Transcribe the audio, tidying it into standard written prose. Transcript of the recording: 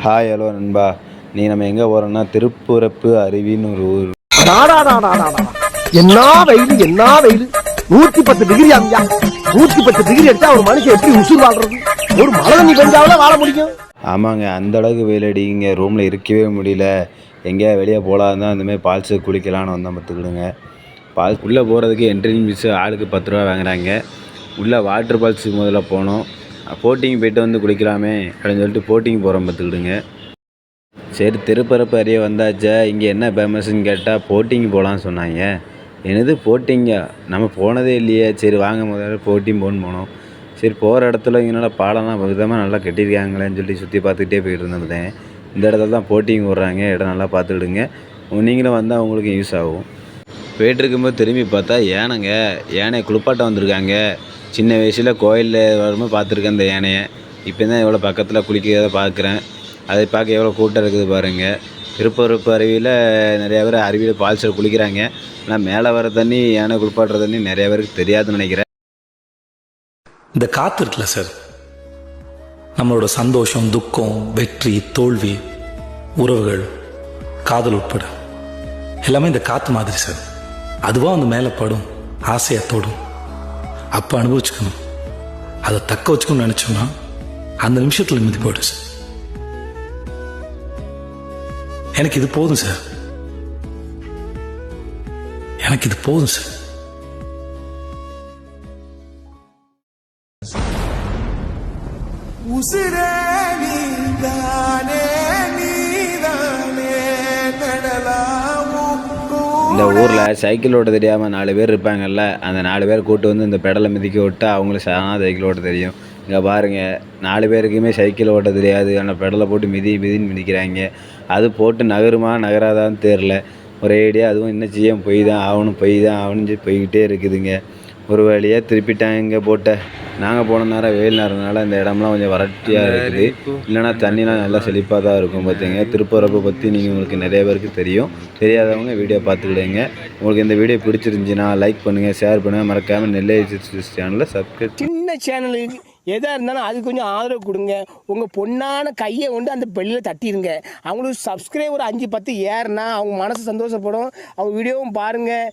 Hi hello நண்பா. நீ நம்ம எங்கே போகிறோம்னா திருப்புறப்பு அருவின்னு ஒரு ஊர். என்ன வெயில் என்ன வெயில், 110 டிகிரி ஆமியா. 110 டிகிரி எடுத்தா ஒரு மனுஷன் எப்படி உசுர் வாழ்றது? ஒரு மழை தண்ணி பெஞ்சாவில வாழ முடியும்? ஆமாங்க, அந்த அளவுக்கு வெயில் அடிங்க. ரூமில் இருக்கவே முடியல. எங்கேயா வெளியே போகலாம் தான் இந்தமாதிரி ஃபால்ஸு குளிக்கலான்னு வந்தால் பார்த்துக்கிடுங்க. ஃபால்ஸ் உள்ளே போகிறதுக்கு என்ட்ரி ஃபீஸு ஆளுக்கு 10 ரூபா வாங்குறாங்க. உள்ளே வாட்டர் ஃபால்ஸுக்கு முதல்ல போனோம். போட்டிங் போய்ட்டு வந்து குளிக்கலாமே அப்படின்னு சொல்லிட்டு போட்டிங் போகிறோம் பார்த்துக்கிடுங்க. சரி, திருப்பரப்பு அருகே வந்தாச்சா. இங்கே என்ன ஃபேமஸ்ன்னு கேட்டால் போட்டிங் போகலான்னு சொன்னாங்க. என்னது போட்டிங்கா? நம்ம போனதே இல்லையே. சரி வாங்க முதல்ல போட்டிங் போனோம். சரி, போகிற இடத்துல இங்கே நல்லா பாலம்லாம் விதமாக நல்லா கட்டியிருக்காங்களேன்னு சொல்லி சுற்றி பார்த்துக்கிட்டே போயிட்டு இருந்தேன். இந்த இடத்துல தான் போட்டிங் விட்றாங்க. இடம் நல்லா பார்த்துக்கிடுங்க. நீங்களும் வந்தால் உங்களுக்கு யூஸ் ஆகும். போயிட்டு இருக்கும்போது திரும்பி பார்த்தா யானையை குளிப்பாட்டம் வந்திருக்காங்க. சின்ன வயசில் கோயிலில் வரும்போது பார்த்துருக்கேன் இந்த யானையை. இப்போ தான் எவ்வளோ பக்கத்தில் குளிக்கிறத பார்க்குறேன். அதை பார்க்க எவ்வளோ கூட்டம் இருக்குது பாருங்கள். திருப்பரப்பு அருவியில் நிறையா பேர் அருவியில் ஃபால்ஸில் குளிக்கிறாங்க. ஆனால் மேலே வர தண்ணி, யானை குளிப்பாட்டுற தண்ணி நிறைய பேருக்கு தெரியாதுன்னு நினைக்கிறேன். இந்த காற்று இருக்குல்ல சார், நம்மளோட சந்தோஷம், துக்கம், வெற்றி, தோல்வி, உறவுகள், காதல் உட்பட எல்லாமே இந்த காற்று மாதிரி சார். அதுவாக வந்து மேலே படும், ஆசையாக தோடும். அப்போ அனுபவிச்சுக்கணும். அதை தக்க வச்சுக்கணும்னு நினச்சோம்னா அந்த நிமிஷத்தில் நிம்மதி போய்டும் சார். எனக்கு இது போதும் சார். எனக்கு இது போதும் சார். உசிரே நீதானே நீதானே நடலாமும். இந்த ஊரில் சைக்கிள் ஓட்ட தெரியாமல் 4 பேர் இருப்பாங்கல்ல. அந்த 4 பேர் கூட்டு வந்து இந்த பெடலை மிதிக்க விட்டு அவங்களுக்கு சைக்கிள் ஓட்ட தெரியும். இங்கே பாருங்கள், 4 பேருக்குமே சைக்கிள் ஓட்ட தெரியாது. ஆனால் பெடலை போட்டு மிதின்னு மிதிக்கிறாங்க. அது போட்டு நகருமா நகராதான்னு தெரில. ஒரேடியாக அதுவும் என்ன செய்ய போய் தான் ஆகணும்னு சொல்லி போய்கிட்டே இருக்குதுங்க. ஒரு வழியாக திருப்பிட்டாங்க போட்ட. நாங்கள் போன நேரம் வெயில் நேரம்னால இந்த இடம்லாம் கொஞ்சம் வறட்சியாக இருக்குது. இல்லைனா தண்ணிலாம் நல்லா செழிப்பாக தான் இருக்கும். பார்த்துங்க, திருப்பரப்பை பற்றி உங்களுக்கு நிறைய பேருக்கு தெரியும். தெரியாதவங்க வீடியோ பார்த்துக்கிடுங்க. உங்களுக்கு இந்த வீடியோ பிடிச்சிருந்துச்சின்னா லைக் பண்ணுங்கள், ஷேர் பண்ணுங்கள். மறக்காமல் நெல்லை சேனலை சப்ஸ்கிரைப். சின்ன சேனலுக்கு எதாக இருந்தாலும் அது கொஞ்சம் ஆதரவு கொடுங்க. உங்கள் பொண்ணான கையை கொண்டு அந்த பெல்லில் தட்டிடுங்க. அவங்களுக்கு சப்ஸ்கிரைபர் 5-10 ஏறுனா அவங்க மனசு சந்தோஷப்படும். அவங்க வீடியோவும் பாருங்கள்.